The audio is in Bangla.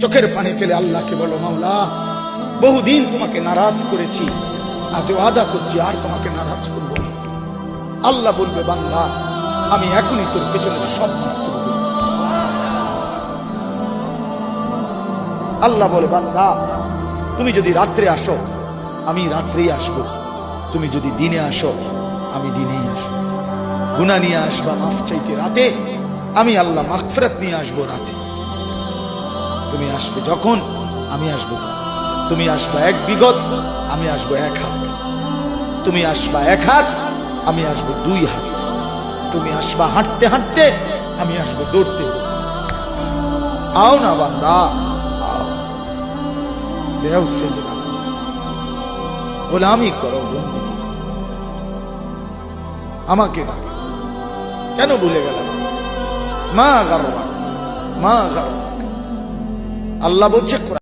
চোখের পানি ফেলে আল্লাহকে বলো, মাওলা বহুদিন তোমাকে নারাজ করেছি, আজ ওয়াদা করছি আর তোমাকে নারাজ করব না। আল্লাহ বলবে, বান্দা আমি এখনই তোর পেছনে সব মাফ করে দেব। আল্লাহ বলে, বান্দা তুমি যদি রাত্রে আসো আমি রাত্রেই আসবো, তুমি যদি দিনে আসো আমি দিনেই আসবো। গুনাহ নিয়ে আসবা মাফ চাইতে রাতে, আমি আল্লাহ মাগফিরাত নিয়ে আসবো রাতে। তুমি আসবে যখন আমি আসবো তখন। তুমি আসবা এক বিগত, আমি আসবো এক হাত। তুমি আসবা এক হাত, আমি আসবো দুই হাত। তুমি আসবা হাঁটতে হাঁটতে, আমি আসবো দৌড়তে দৌড়তে। আও না বান্দা, আও। দেও সেজদা গোলামি করো, বন্দেগী করো, আমাকে ডাকে। কেন ভুলে গেলাম? মা গাররাক, মা গাররাক। আল্লাহ বলছে